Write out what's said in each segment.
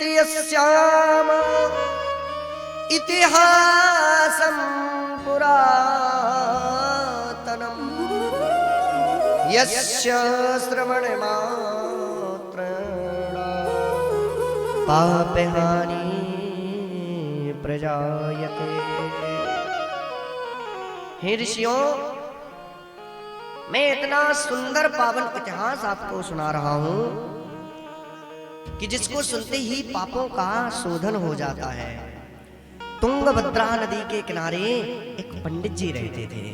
यस्याम इतिहासं पुरातनम् यस्य श्रवणमात्रेण पापहानि प्रजायते। हे ऋषियों, मैं इतना सुंदर पावन इतिहास आपको सुना रहा हूं कि जिसको सुनते ही पापों का शोधन हो जाता है। तुंगभद्रा नदी के किनारे एक पंडित जी रहते थे।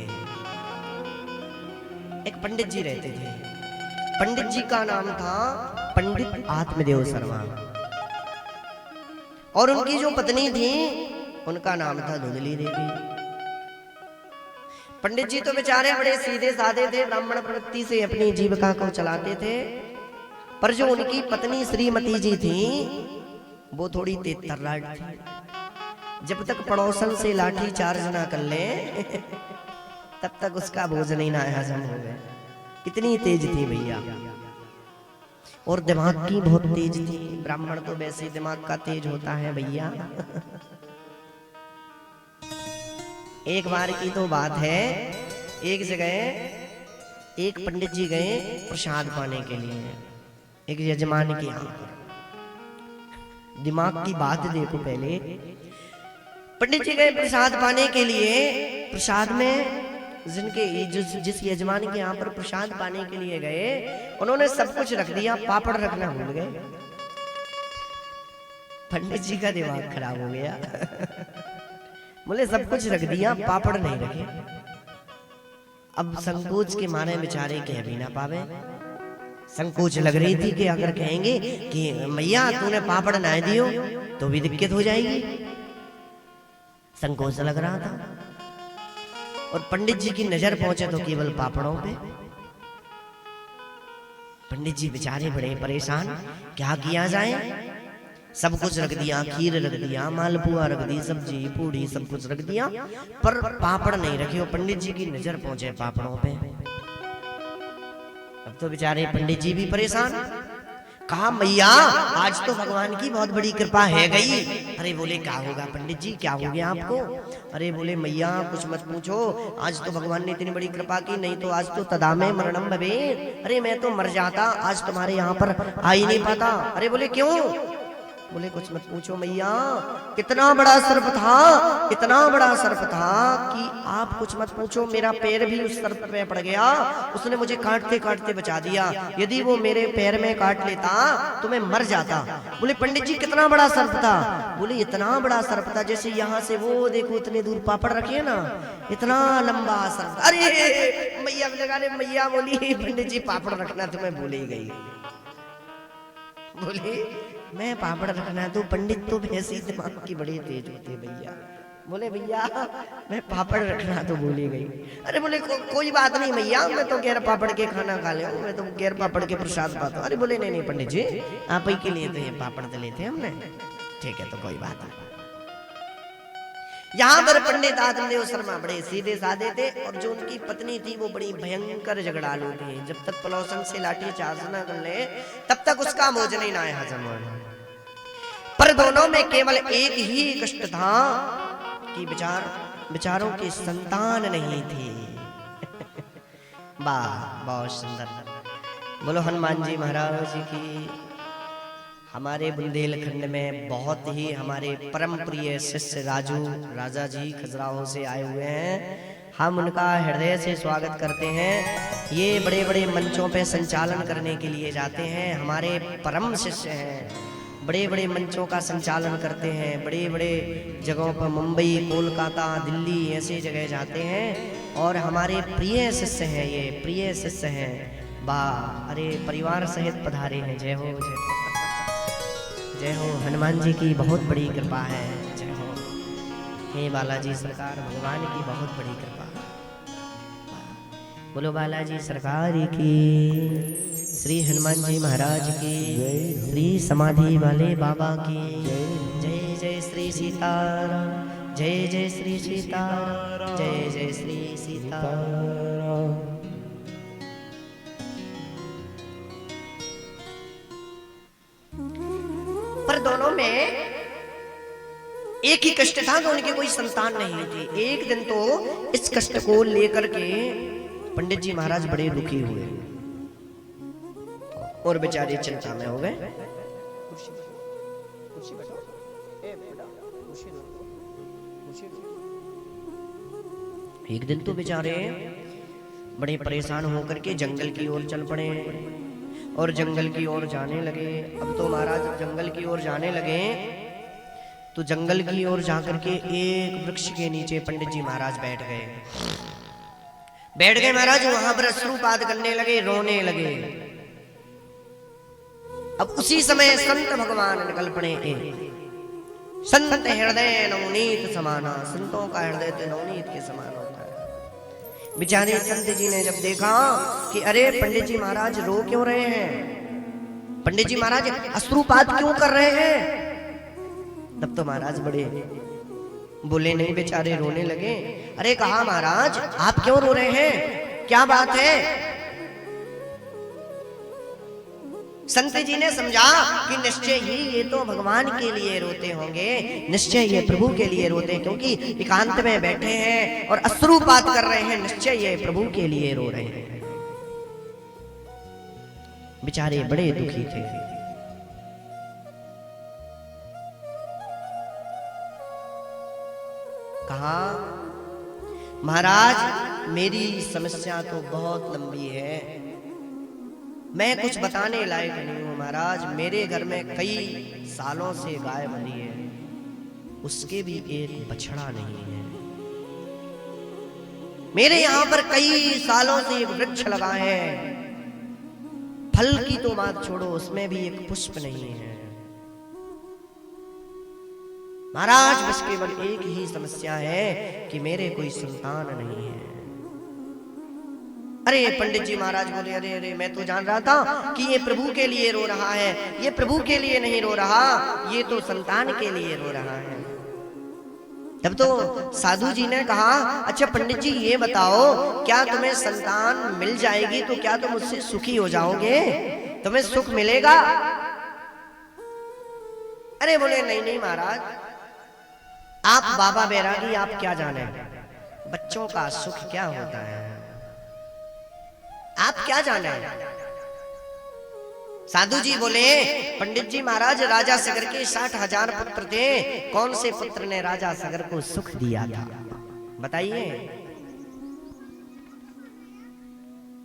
पंडित जी का नाम था पंडित आत्मदेव शर्मा, और उनकी जो पत्नी थी उनका नाम था धुंधली देवी। पंडित जी तो बेचारे बड़े सीधे साधे थे, ब्राह्मण प्रवृत्ति से अपनी जीविका को चलाते थे, पर जो उनकी पत्नी श्रीमती जी थी वो थोड़ी तेज तर्राट थी। जब तक पड़ोसन से लाठी चार्ज ना कर ले तब तक उसका भोजन ही ना हजम हो गए। कितनी तेज थी भैया, और दिमाग की बहुत तेज थी। ब्राह्मण तो वैसे दिमाग का तेज होता है भैया। एक बार की तो बात है, एक जगह एक पंडित जी गए प्रसाद पाने के लिए एक यजमान के यहाँ। दिमाग की बात देखो, पहले पंडित जी गए प्रसाद पाने के लिए। प्रसाद में जिस यजमान के यहाँ पर प्रसाद पाने के लिए गए, उन्होंने सब कुछ रख दिया, पापड़ रखना भूल गए। पंडित जी का दिमाग खराब हो गया। बोले सब कुछ रख दिया, पापड़ नहीं रखे। अब संकोच के मारे बेचारे कह भी ना पावे। संकोच लग रही थी कि अगर कहेंगे कि मैया तूने पापड़ ना दियो तो भी दिक्कत हो जाएगी। संकोच लग रहा था, और पंडित जी की नजर पहुंचे तो केवल पापड़ों पे। पंडित जी बेचारे बड़े परेशान, क्या किया जाए। सब कुछ रख दिया, खीर रख दिया, मालपुआ रख दी, सब्जी पूड़ी सब कुछ रख दिया, पर पापड़ नहीं रखे। और पंडित जी की नजर पहुंचे पापड़ों पे। अब तो बेचारे पंडित जी भी परेशान। कहा मैया आज तो भगवान की बहुत बड़ी कृपा है गई। अरे बोले क्या होगा पंडित जी, क्या हो गया आपको। अरे बोले मैया कुछ मत पूछो, आज तो भगवान ने इतनी बड़ी कृपा की, नहीं तो आज तो तदामे मरणम भवे। अरे मैं तो मर जाता, आज तुम्हारे यहाँ पर आ ही नहीं पाता। अरे बोले क्यों। बोले कुछ मत पूछो मैया, कितना बड़ा सर्प था, इतना बड़ा सर्प था कि आप कुछ मत पूछो, मेरा पैर भी उस सर्प में पड़ गया, उसने मुझे काटते काटते बचा दिया। यदि वो मेरे पैर में काट लेता तो मैं मर जाता। बोले पंडित जी कितना बड़ा सर्प था। बोले इतना बड़ा सर्प था जैसे यहाँ से वो देखो इतने दूर पापड़ रखे ना, इतना लंबा सर्प। अरे मैया लगा रे, मैया बोली पंडित जी पापड़ रखना तुम्हें भूल ही गई। बोले मैं पापड़ रखना, तो पंडित तो वैसे ही दिमाग की बड़ी तेज होते भैया। बोले भैया मैं पापड़ रखना तो भूल ही गई। अरे बोले कोई बात नहीं भैया, मैं तो गैर पापड़ के खाना खा ले, मैं तो गैर पापड़ के प्रसाद पाता हूँ। अरे बोले नहीं नहीं पंडित जी, आप ही के लिए तो ये पापड़ तो लेते हमने। ठीक है तो कोई बात नहीं। यहाँ पर पंडित आत्मदेव शर्मा बड़े सीधे साधे थे, और जो उनकी पत्नी थी वो बड़ी भयंकर झगड़ालू थी। जब तक पड़ोसन से लाठी चार्ज न कर ले तब तक उसका भोजन ही ना हजम हो। पर दोनों में केवल एक ही कष्ट था कि बेचारों की संतान नहीं थी। वाह बहुत सुंदर। बोलो हनुमान जी महाराज की। हमारे बुंदेलखंड में बहुत ही हमारे परम प्रिय शिष्य राजा जी खजुराहो से आए हुए हैं। हम उनका हृदय से स्वागत करते हैं। ये बड़े बड़े मंचों पे संचालन करने के लिए जाते हैं, हमारे परम शिष्य हैं। बड़े बड़े मंचों का संचालन करते हैं, बड़े बड़े जगहों पर मुंबई कोलकाता दिल्ली ऐसे जगह जाते हैं, और हमारे प्रिय शिष्य हैं, ये प्रिय शिष्य हैं। वाह अरे परिवार सहित पधारे हैं। जय हो जय हो जय हो। हनुमान जी की बहुत बड़ी कृपा है। जय हो। हे बालाजी सरकार, भगवान की बहुत बड़ी कृपा। बोलो बालाजी सरकार की, श्री हनुमान जी महाराज की, श्री समाधि वाले बाबा की जय। जय श्री सीताराम, जय जय श्री सीताराम, जय जय श्री सीताराम। पर दोनों में एक ही कष्ट था कि उनकी कोई संतान नहीं थी। एक दिन तो इस कष्ट को लेकर के पंडित जी महाराज बड़े दुखी हुए और बेचारे चिंता में हो गए। एक दिन तो बेचारे बड़े परेशान होकर के जंगल की ओर चल पड़े और जंगल की ओर जाने लगे। अब तो महाराज जंगल की ओर जाने लगे तो जंगल की ओर जाकर के एक वृक्ष के नीचे पंडित जी महाराज बैठ गए महाराज। वहां पर अश्रुपात करने लगे, रोने लगे। अब उसी समय संत भगवान निकल पड़े। संत हृदय नवनीत समाना, संतों का हृदय तो नवनीत के समान होता है। बेचारे संत जी ने जब देखा कि अरे पंडित जी महाराज रो क्यों रहे हैं, पंडित जी महाराज अश्रुपात क्यों कर रहे हैं, तब तो महाराज बड़े बोले नहीं, बेचारे रोने लगे। अरे कहा महाराज आप क्यों रो रहे हैं, क्या बात है। संत जी ने समझा कि निश्चय ही ये तो भगवान के लिए रोते होंगे, निश्चय ये प्रभु के लिए रोते हैं, क्योंकि एकांत में बैठे हैं और अश्रुपात कर रहे हैं, निश्चय ये प्रभु के लिए रो रहे हैं। बेचारे बड़े दुखी थे। कहा महाराज मेरी समस्या तो बहुत लंबी है, मैं कुछ बताने लायक नहीं हूं महाराज। मेरे घर में कई सालों से गाय बनी है, उसके भी एक बछड़ा नहीं है। मेरे यहां पर कई सालों से एक वृक्ष लगा है, फल की तो बात छोड़ो, उसमें भी एक पुष्प नहीं है महाराज। बस केवल एक ही समस्या है कि मेरे कोई संतान नहीं है। अरे पंडित जी महाराज बोले अरे अरे मैं तो जान रहा था कि ये प्रभु के लिए रो रहा है, ये प्रभु के लिए नहीं रो रहा, ये तो संतान के लिए रो रहा है। तब तो साधु जी ने कहा अच्छा पंडित जी ये बताओ, क्या तुम्हें संतान मिल जाएगी तो क्या तुम उससे सुखी हो जाओगे, तुम्हें सुख मिलेगा। अरे बोले नहीं नहीं महाराज, आप बाबा बैरागी आप क्या जाने, बच्चों का सुख क्या होता है, आप क्या जाने। साधु जी बोले पंडित जी महाराज राजा सगर के 60,000 पुत्र थे, कौन से पुत्र ने राजा सगर को सुख दिया था बताइए।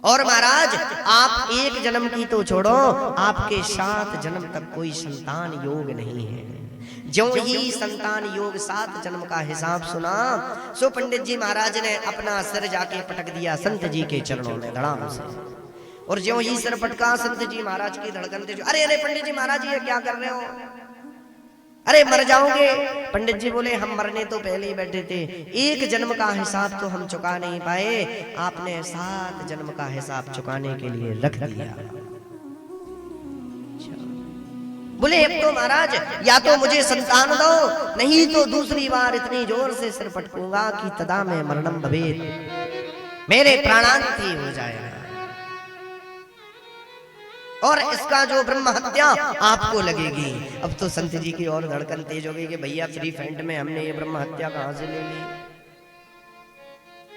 और महाराज आप एक जन्म की तो छोड़ो, आपके 7 जन्म तक कोई संतान योग नहीं है। जो ही संतान योग 7 जन्म का हिसाब सुना, सो पंडित जी महाराज ने अपना सिर जाके पटक दिया संत जी के चरणों में धड़ाम से। और जो ही सिर पटका संत जी महाराज की धड़कन तेज। अरे अरे पंडित जी महाराज ये क्या कर रहे हो, अरे मर जाओगे। पंडित जी बोले हम मरने तो पहले ही बैठे थे, एक जन्म का हिसाब तो हम चुका नहीं पाए, आपने 7 जन्म का हिसाब चुकाने के लिए रख दिया। बोले अब तो महाराज या तो मुझे संतान दो, नहीं तो दूसरी बार इतनी जोर से सिर पटकूंगा कि तदा में मरणम भवेत, मेरे प्राणांत हो जाएगा। और इसका जो ब्रह्म हत्या आपको लगेगी। अब तो संत जी की और धड़कन तेज हो गई कि भैया फ्री फैंड में हमने ये ब्रह्म हत्या कहां से ले ली,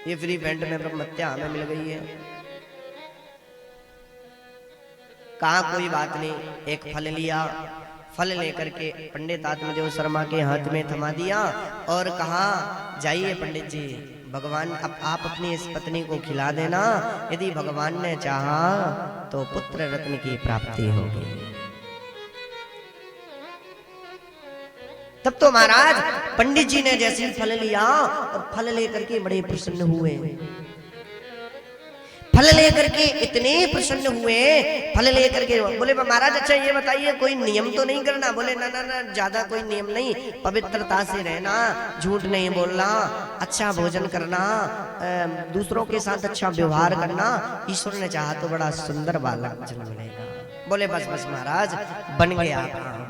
ये फ्री फैंड में ब्रह्म हत्या हमें मिल गई है। कहा कोई बात नहीं, एक फल लिया, फल लेकर के पंडित आत्मदेव शर्मा के हाथ में थमा दिया और कहा जाइए पंडित जी, भगवान अब आप अपनी इस पत्नी को खिला देना, यदि भगवान ने चाहा तो पुत्र रत्न की प्राप्ति होगी। तब तो महाराज पंडित जी ने जैसे फल लिया और फल लेकर के बड़े प्रसन्न हुए, फल लेकर के इतने प्रसन्न हुए, फल लेकर के बोले महाराज अच्छा ये बताइए कोई नियम तो नहीं करना। बोले ना ना ना ज्यादा कोई नियम नहीं, पवित्रता से रहना, झूठ नहीं बोलना, अच्छा भोजन करना, दूसरों के साथ अच्छा व्यवहार करना, ईश्वर ने चाहा तो बड़ा सुंदर बालक जन्म लेगा। बोले बस बस महाराज बन गया काम।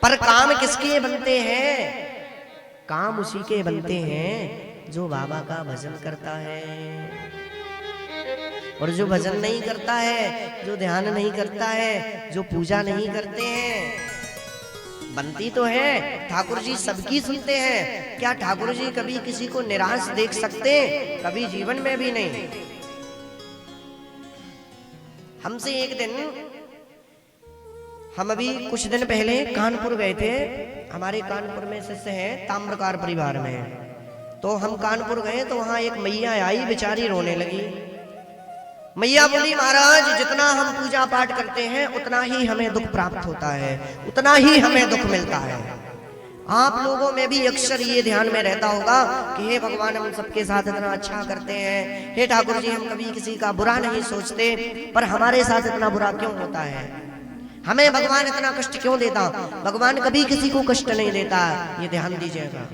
पर काम किसके बनते हैं, काम उसी के बनते हैं जो बाबा का भजन करता है। और जो भजन नहीं करता है, जो ध्यान नहीं करता है, जो पूजा नहीं करते हैं, बनती तो है ठाकुर जी सबकी सुनते हैं। क्या ठाकुर जी कभी किसी को निराश देख सकते? कभी जीवन में भी नहीं। हमसे एक दिन, हम अभी कुछ दिन पहले कानपुर गए थे। हमारे कानपुर में शिष्य हैं ताम्रकार परिवार में। तो हम कानपुर गए तो वहां एक मैया आई, बेचारी रोने लगी। मैया बोली, महाराज जितना हम पूजा पाठ करते हैं उतना ही हमें दुख प्राप्त होता है, उतना ही हमें दुख मिलता है। आप लोगों में भी अक्सर ये ध्यान में रहता होगा कि हे भगवान, हम सबके साथ इतना अच्छा करते हैं, हे ठाकुर जी हम कभी किसी का बुरा नहीं सोचते, पर हमारे साथ इतना बुरा क्यों होता है? हमें भगवान इतना कष्ट क्यों देता? भगवान कभी किसी को कष्ट नहीं देता, ये ध्यान दीजिएगा।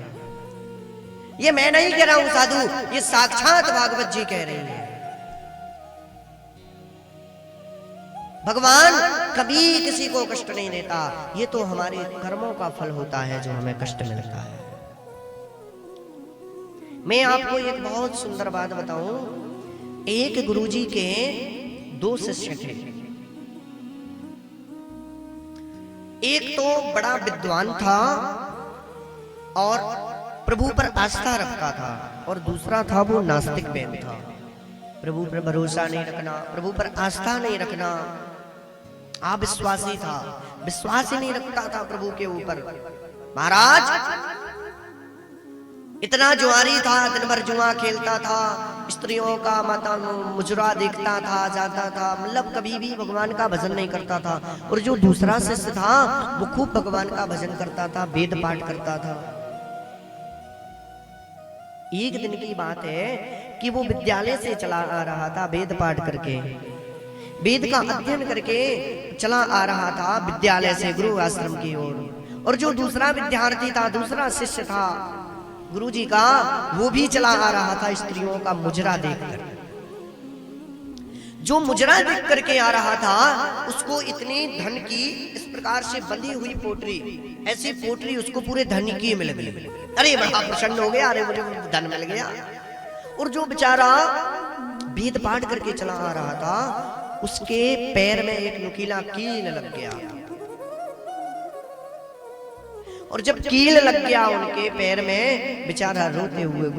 ये मैं नहीं कह रहा हूं साधु, ये साक्षात भागवत जी कह रही है। भगवान कभी किसी को कष्ट नहीं देता, ये तो हमारे कर्मों का फल होता है जो हमें कष्ट मिलता है। मैं आपको एक बहुत सुंदर बात बताऊं। एक गुरुजी के 2 शिष्य थे। एक तो बड़ा विद्वान था और प्रभु पर आस्था रखता था, और दूसरा था वो नास्तिक बैन था। प्रभु पर भरोसा नहीं रखना, प्रभु पर आस्था नहीं रखना, अविश्वासी था, विश्वास ही नहीं रखता था प्रभु के ऊपर। महाराज इतना जुआरी था, दिन भर जुआ खेलता था, स्त्रियों का माता मुजरा देखता था, जाता था, मतलब कभी भी भगवान का भजन नहीं करता था। और जो दूसरा शिष्य था वो खूब भगवान का भजन करता था, वेद पाठ करता था। एक दिन की बात है कि वो विद्यालय से चला आ रहा था, वेद पाठ करके, वेद का अध्ययन करके चला आ रहा था विद्यालय से गुरु आश्रम की ओर। और जो दूसरा विद्यार्थी था, दूसरा शिष्य था गुरुजी का, वो भी चला आ रहा था स्त्रियों का मुजरा देखकर। जो मुजरा देख करके आ रहा था उसको इतनी धन की, इस प्रकार से बंधी हुई पोटरी, ऐसी पोटरी उसको पूरे धन की मिल गई। अरे बड़ा प्रसन्न हो गया, अरे मुझे धन मिल गया। और जो बेचारा वेद पाठ करके चला आ रहा था, उसके पैर में एक नुकीला कील लग गया। और जब कील लग गया उनके पैर में, बेचारा रोते हुए